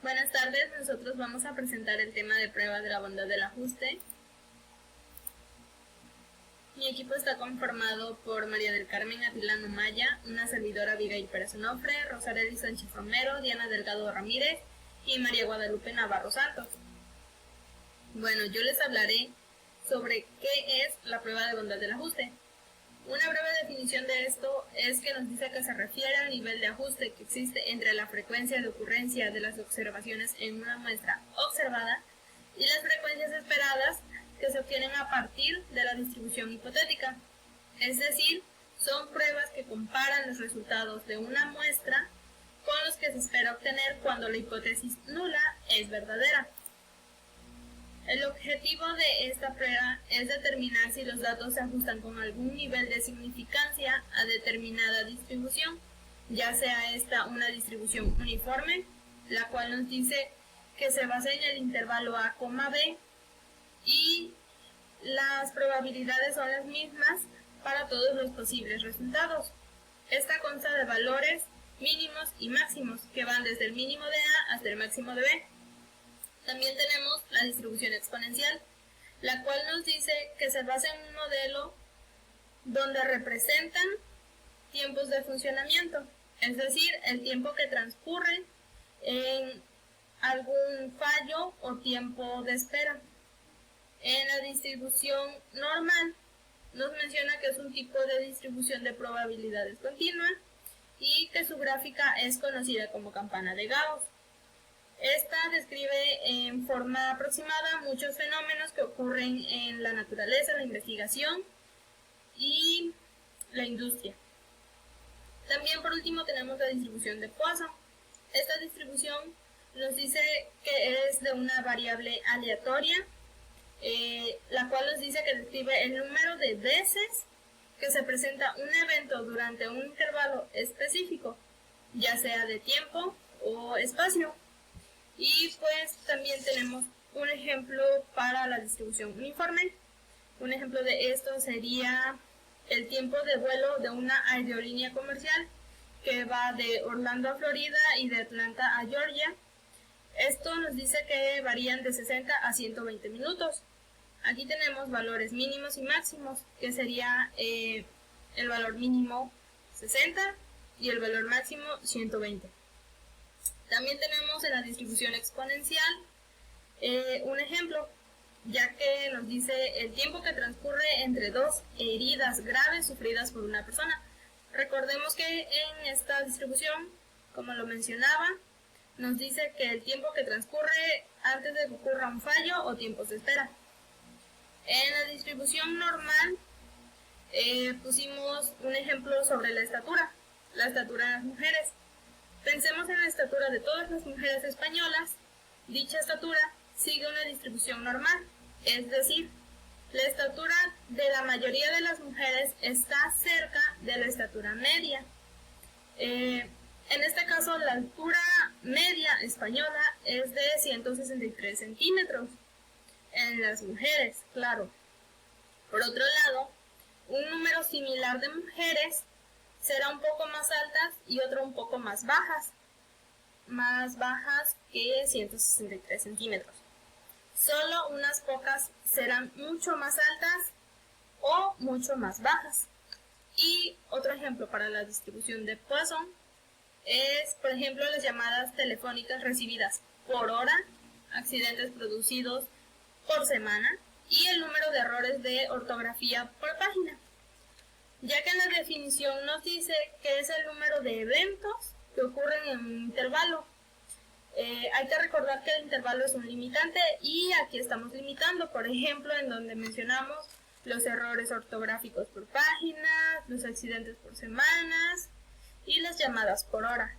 Buenas tardes, nosotros vamos a presentar el tema de prueba de la bondad del ajuste. Mi equipo está conformado por María del Carmen Atilano Maya, una servidora Abigail Pérez Onofre, Rosareli Sánchez Romero, Diana Delgado Ramírez y María Guadalupe Navarro Santos. Bueno, yo les hablaré sobre qué es la prueba de bondad del ajuste. Una breve definición de esto es que nos dice que se refiere al nivel de ajuste que existe entre la frecuencia de ocurrencia de las observaciones en una muestra observada y las frecuencias esperadas que se obtienen a partir de la distribución hipotética. Es decir, son pruebas que comparan los resultados de una muestra con los que se espera obtener cuando la hipótesis nula es verdadera. El objetivo de esta prueba es determinar si los datos se ajustan con algún nivel de significancia a determinada distribución, ya sea esta una distribución uniforme, la cual nos dice que se basa en el intervalo A, B, y las probabilidades son las mismas para todos los posibles resultados. Esta consta de valores mínimos y máximos que van desde el mínimo de A hasta el máximo de B. También tenemos la distribución exponencial, la cual nos dice que se basa en un modelo donde representan tiempos de funcionamiento, es decir, el tiempo que transcurre en algún fallo o tiempo de espera. En la distribución normal nos menciona que es un tipo de distribución de probabilidades continua y que su gráfica es conocida como campana de Gauss. Esta describe en forma aproximada muchos fenómenos que ocurren en la naturaleza, la investigación y la industria. También por último tenemos la distribución de Poisson. Esta distribución nos dice que es de una variable aleatoria, la cual nos dice que describe el número de veces que se presenta un evento durante un intervalo específico, ya sea de tiempo o espacio. Y pues también tenemos un ejemplo para la distribución uniforme. Un ejemplo de esto sería el tiempo de vuelo de una aerolínea comercial que va de Orlando a Florida y de Atlanta a Georgia. Esto nos dice que varían de 60 a 120 minutos. Aquí tenemos valores mínimos y máximos, que sería el valor mínimo 60 y el valor máximo 120. También tenemos en la distribución exponencial un ejemplo, ya que nos dice el tiempo que transcurre entre dos heridas graves sufridas por una persona. Recordemos que en esta distribución, como lo mencionaba, nos dice que el tiempo que transcurre antes de que ocurra un fallo o tiempos de espera. En la distribución normal pusimos un ejemplo sobre la estatura de las mujeres. Pensemos en la estatura de todas las mujeres españolas. Dicha estatura sigue una distribución normal, es decir, la estatura de la mayoría de las mujeres está cerca de la estatura media. En este caso, la altura media española es de 163 centímetros. En las mujeres, claro. Por otro lado, un número similar de mujeres será un poco más altas y otro un poco más bajas que 163 centímetros. Solo unas pocas serán mucho más altas o mucho más bajas. Y otro ejemplo para la distribución de Poisson es, por ejemplo, las llamadas telefónicas recibidas por hora, accidentes producidos por semana y el número de errores de ortografía por página, ya que en la definición nos dice que es el número de eventos que ocurren en un intervalo. Hay que recordar que el intervalo es un limitante y aquí estamos limitando, por ejemplo, en donde mencionamos los errores ortográficos por páginas, los accidentes por semanas y las llamadas por hora.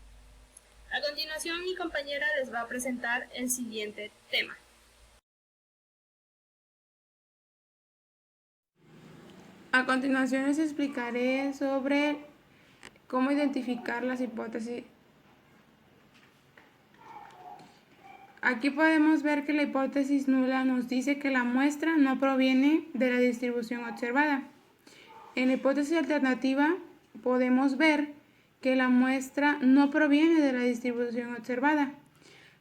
A continuación, mi compañera les va a presentar el siguiente tema. A continuación les explicaré sobre cómo identificar las hipótesis. Aquí podemos ver que la hipótesis nula nos dice que la muestra no proviene de la distribución observada. En la hipótesis alternativa podemos ver que la muestra no proviene de la distribución observada.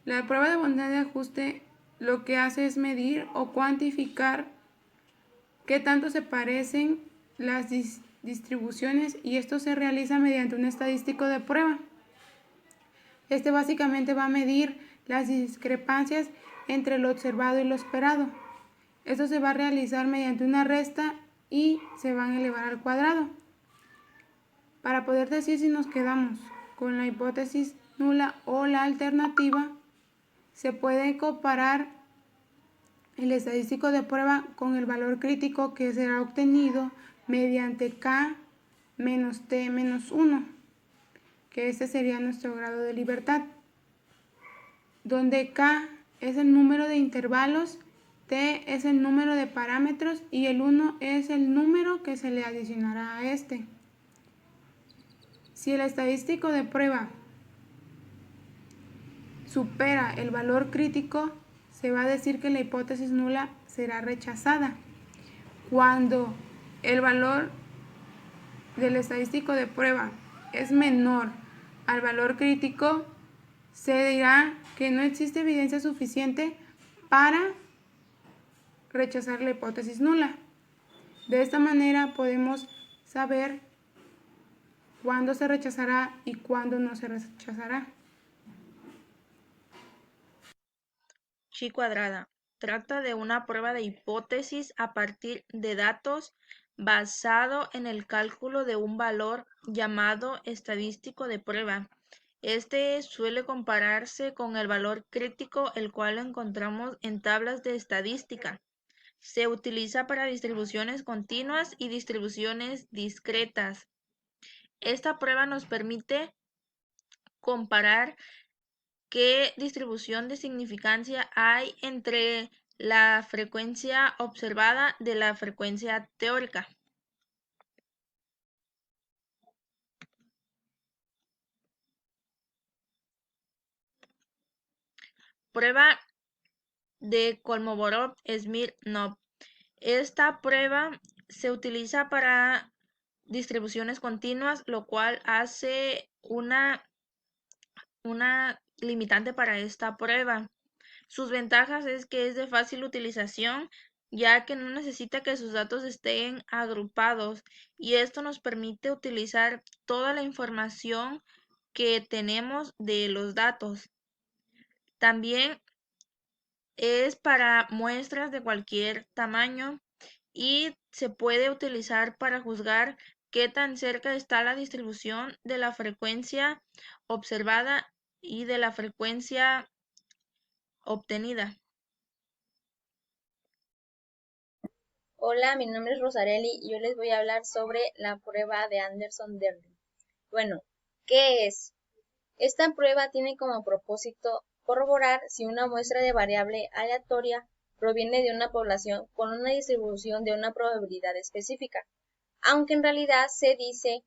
La prueba de bondad de ajuste lo que hace es medir o cuantificar qué tanto se parecen las distribuciones, y esto se realiza mediante un estadístico de prueba. Este básicamente va a medir las discrepancias entre lo observado y lo esperado. Esto se va a realizar mediante una resta y se van a elevar al cuadrado. Para poder decir si nos quedamos con la hipótesis nula o la alternativa, se puede comparar el estadístico de prueba con el valor crítico que será obtenido mediante K menos T menos 1, que este sería nuestro grado de libertad, donde K es el número de intervalos, T es el número de parámetros y el 1 es el número que se le adicionará a este. Si el estadístico de prueba supera el valor crítico, se va a decir que la hipótesis nula será rechazada. Cuando el valor del estadístico de prueba es menor al valor crítico, se dirá que no existe evidencia suficiente para rechazar la hipótesis nula. De esta manera podemos saber cuándo se rechazará y cuándo no se rechazará. Chi cuadrada. Trata de una prueba de hipótesis a partir de datos basado en el cálculo de un valor llamado estadístico de prueba. Este suele compararse con el valor crítico, el cual encontramos en tablas de estadística. Se utiliza para distribuciones continuas y distribuciones discretas. Esta prueba nos permite comparar qué distribución de significancia hay entre la frecuencia observada de la frecuencia teórica. Prueba de Kolmogorov-Smirnov. Esta prueba se utiliza para distribuciones continuas, lo cual hace una limitante para esta prueba. Sus ventajas es que es de fácil utilización, ya que no necesita que sus datos estén agrupados, y esto nos permite utilizar toda la información que tenemos de los datos. También es para muestras de cualquier tamaño y se puede utilizar para juzgar qué tan cerca está la distribución de la frecuencia observada y de la frecuencia obtenida. Hola, mi nombre es Rosareli y yo les voy a hablar sobre la prueba de Anderson-Darling. Bueno, ¿qué es? Esta prueba tiene como propósito corroborar si una muestra de variable aleatoria proviene de una población con una distribución de una probabilidad específica, aunque en realidad se dice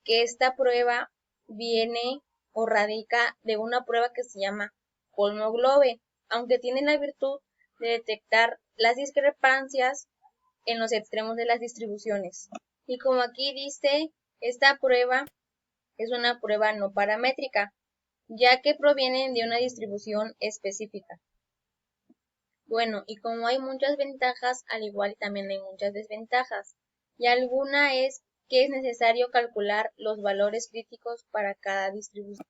que esta prueba viene o radica de una prueba que se llama Kolmogorov, aunque tiene la virtud de detectar las discrepancias en los extremos de las distribuciones. Y como aquí dice, esta prueba es una prueba no paramétrica, ya que provienen de una distribución específica. Bueno, y como hay muchas ventajas, al igual también hay muchas desventajas, y alguna es que es necesario calcular los valores críticos para cada distribución.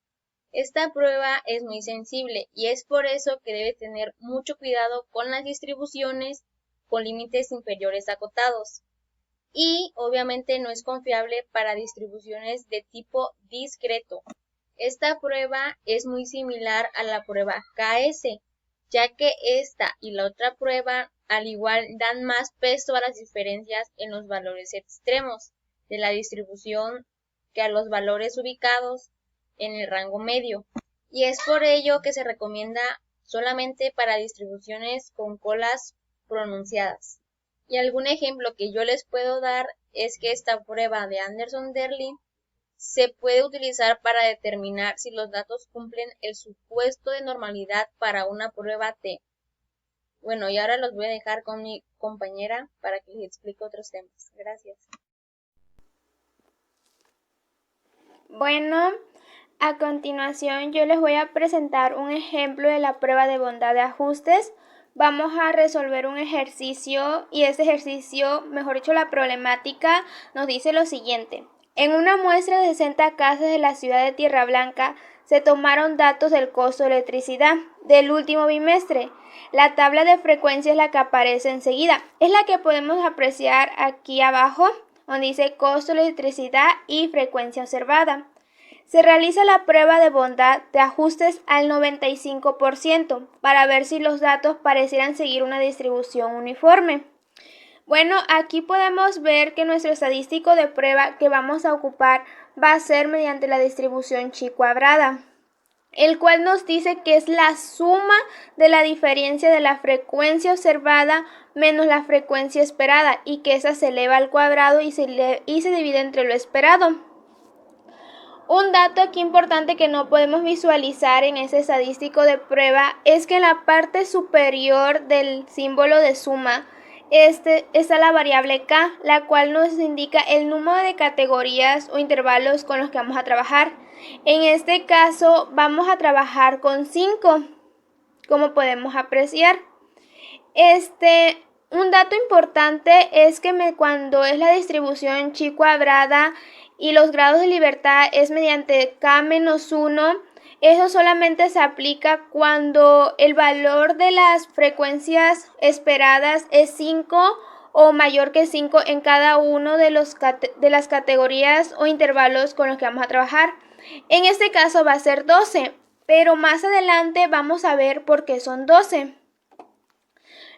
Esta prueba es muy sensible y es por eso que debe tener mucho cuidado con las distribuciones con límites inferiores acotados. Y obviamente no es confiable para distribuciones de tipo discreto. Esta prueba es muy similar a la prueba KS, ya que esta y la otra prueba al igual dan más peso a las diferencias en los valores extremos de la distribución que a los valores ubicados en el rango medio. Y es por ello que se recomienda solamente para distribuciones con colas pronunciadas. Y algún ejemplo que yo les puedo dar es que esta prueba de Anderson-Darling se puede utilizar para determinar si los datos cumplen el supuesto de normalidad para una prueba T. Bueno, y ahora los voy a dejar con mi compañera para que les explique otros temas. Gracias. Bueno, A continuación, yo les voy a presentar un ejemplo de la prueba de bondad de ajustes. Vamos a resolver un ejercicio y este ejercicio, mejor dicho, la problemática nos dice lo siguiente. En una muestra de 60 casas de la ciudad de Tierra Blanca se tomaron datos del costo de electricidad del último bimestre. La tabla de frecuencia es la que aparece enseguida. Es la que podemos apreciar aquí abajo, donde dice costo de electricidad y frecuencia observada. Se realiza la prueba de bondad de ajustes al 95% para ver si los datos parecieran seguir una distribución uniforme. Bueno, aquí podemos ver que nuestro estadístico de prueba que vamos a ocupar va a ser mediante la distribución chi cuadrada, el cual nos dice que es la suma de la diferencia de la frecuencia observada menos la frecuencia esperada y que esa se eleva al cuadrado y se divide entre lo esperado. Un dato aquí importante que no podemos visualizar en ese estadístico de prueba es que en la parte superior del símbolo de suma está la variable k, la cual nos indica el número de categorías o intervalos con los que vamos a trabajar. En este caso vamos a trabajar con 5, como podemos apreciar. Un dato importante es que cuando es la distribución chi cuadrada y los grados de libertad es mediante k-1, eso solamente se aplica cuando el valor de las frecuencias esperadas es 5 o mayor que 5 en cada uno de las categorías o intervalos con los que vamos a trabajar. En este caso va a ser 12, pero más adelante vamos a ver por qué son 12.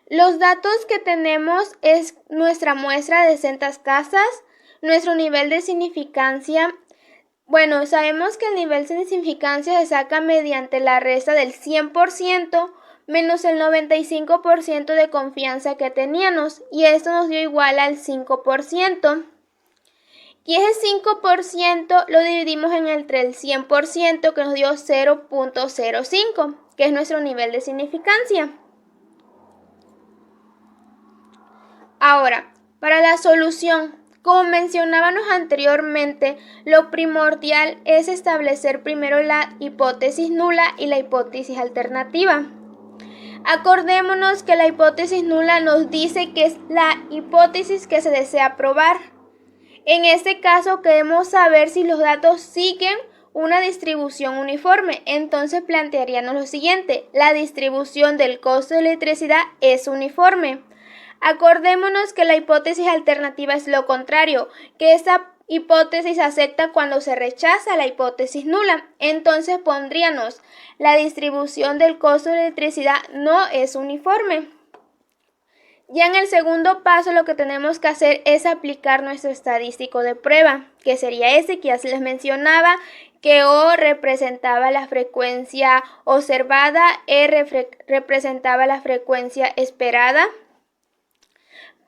Los datos que tenemos es nuestra muestra de 60 casas, nuestro nivel de significancia. Bueno, sabemos que el nivel de significancia se saca mediante la resta del 100% menos el 95% de confianza que teníamos, y esto nos dio igual al 5%. Y ese 5% lo dividimos entre el 100%, que nos dio 0.05, que es nuestro nivel de significancia. Ahora, para la solución, como mencionábamos anteriormente, lo primordial es establecer primero la hipótesis nula y la hipótesis alternativa. Acordémonos que la hipótesis nula nos dice que es la hipótesis que se desea probar. En este caso queremos saber si los datos siguen una distribución uniforme. Entonces plantearíamos lo siguiente: la distribución del costo de electricidad es uniforme. Acordémonos que la hipótesis alternativa es lo contrario, que esa hipótesis se acepta cuando se rechaza la hipótesis nula. Entonces pondríamos: la distribución del costo de electricidad no es uniforme. Ya en el segundo paso lo que tenemos que hacer es aplicar nuestro estadístico de prueba, que sería ese que ya se les mencionaba, que O representaba la frecuencia observada, R representaba la frecuencia esperada.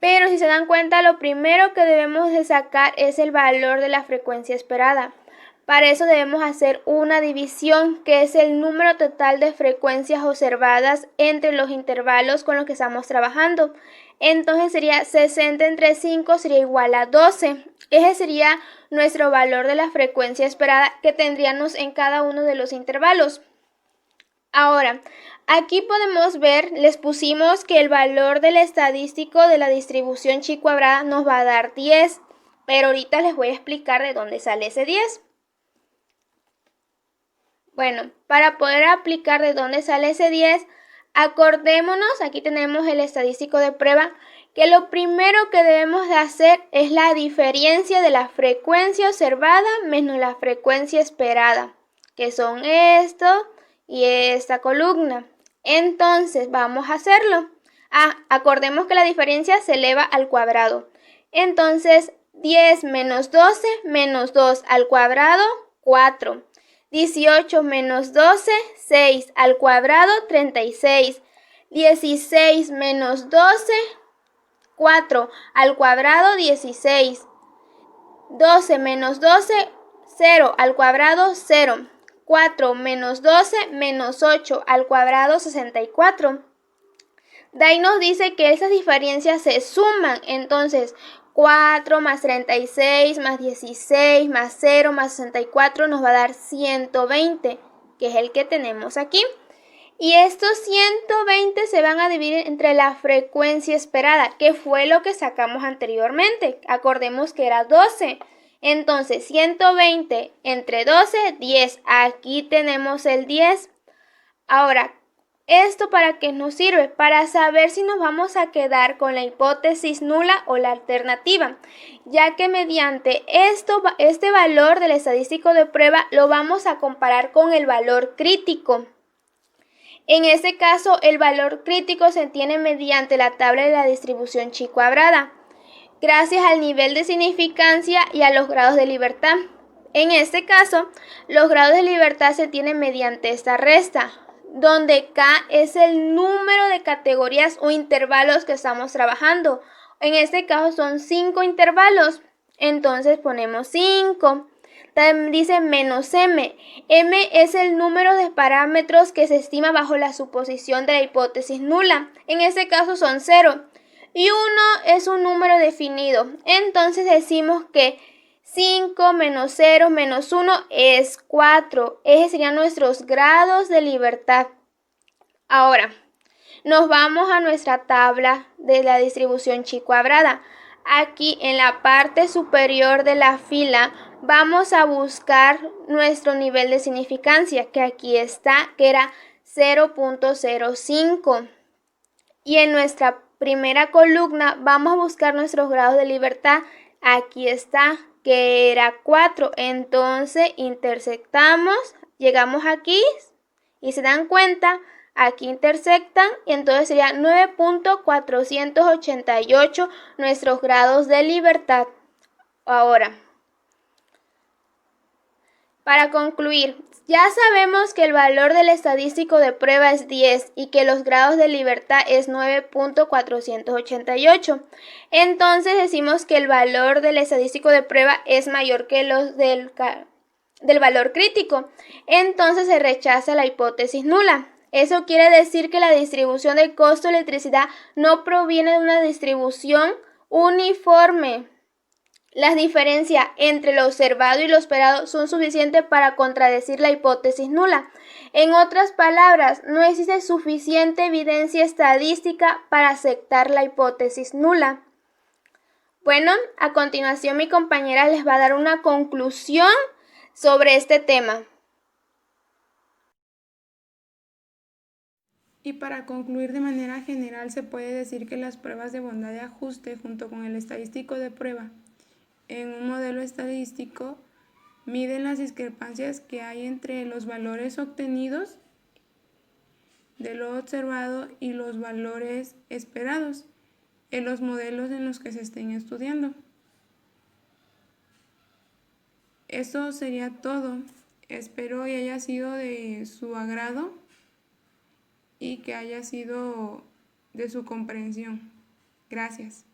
Pero si se dan cuenta, lo primero que debemos de sacar es el valor de la frecuencia esperada. Para eso debemos hacer una división, que es el número total de frecuencias observadas entre los intervalos con los que estamos trabajando. Entonces sería 60 entre 5 sería igual a 12. Ese sería nuestro valor de la frecuencia esperada que tendríamos en cada uno de los intervalos. Ahora, aquí podemos ver, les pusimos que el valor del estadístico de la distribución chi cuadrada nos va a dar 10, pero ahorita les voy a explicar de dónde sale ese 10. Bueno, para poder aplicar de dónde sale ese 10, acordémonos, aquí tenemos el estadístico de prueba, que lo primero que debemos de hacer es la diferencia de la frecuencia observada menos la frecuencia esperada, que son esto y esta columna. Entonces vamos a hacerlo. Acordemos que la diferencia se eleva al cuadrado. Entonces 10 menos 12 menos 2 al cuadrado, 4. 18 menos 12, 6 al cuadrado, 36. 16 menos 12, 4 al cuadrado, 16. 12 menos 12, 0 al cuadrado, 0. 4 menos 12 menos 8 al cuadrado, 64. De ahí nos dice que esas diferencias se suman. Entonces, 4 más 36 más 16 más 0 más 64 nos va a dar 120, que es el que tenemos aquí. Y estos 120 se van a dividir entre la frecuencia esperada, que fue lo que sacamos anteriormente. Acordemos que era 12. Entonces, 120 entre 12, 10. Aquí tenemos el 10. Ahora, ¿esto para qué nos sirve? Para saber si nos vamos a quedar con la hipótesis nula o la alternativa, ya que mediante este valor del estadístico de prueba lo vamos a comparar con el valor crítico. En este caso, el valor crítico se tiene mediante la tabla de la distribución chi cuadrada, gracias al nivel de significancia y a los grados de libertad. En este caso, los grados de libertad se tienen mediante esta resta, donde K es el número de categorías o intervalos que estamos trabajando. En este caso son 5 intervalos, entonces ponemos 5. También dice menos M. M es el número de parámetros que se estima bajo la suposición de la hipótesis nula. En este caso son 0. Y 1 es un número definido. Entonces decimos que 5 menos 0 menos 1 es 4. Esos serían nuestros grados de libertad. Ahora, nos vamos a nuestra tabla de la distribución chi cuadrada. Aquí en la parte superior de la fila vamos a buscar nuestro nivel de significancia, que aquí está, que era 0.05. Y en nuestra primera columna vamos a buscar nuestros grados de libertad. Aquí está, que era 4. Entonces intersectamos, llegamos aquí y se dan cuenta, aquí intersectan y entonces sería 9.488 nuestros grados de libertad. Ahora, para concluir, ya sabemos que el valor del estadístico de prueba es 10 y que los grados de libertad es 9.488. Entonces decimos que el valor del estadístico de prueba es mayor que los del valor crítico. Entonces se rechaza la hipótesis nula. Eso quiere decir que la distribución del costo de electricidad no proviene de una distribución uniforme. Las diferencias entre lo observado y lo esperado son suficientes para contradecir la hipótesis nula. En otras palabras, no existe suficiente evidencia estadística para aceptar la hipótesis nula. Bueno, a continuación mi compañera les va a dar una conclusión sobre este tema. Y para concluir de manera general, se puede decir que las pruebas de bondad de ajuste junto con el estadístico de prueba en un modelo estadístico miden las discrepancias que hay entre los valores obtenidos de lo observado y los valores esperados en los modelos en los que se estén estudiando. Eso sería todo. Espero que haya sido de su agrado y que haya sido de su comprensión. Gracias.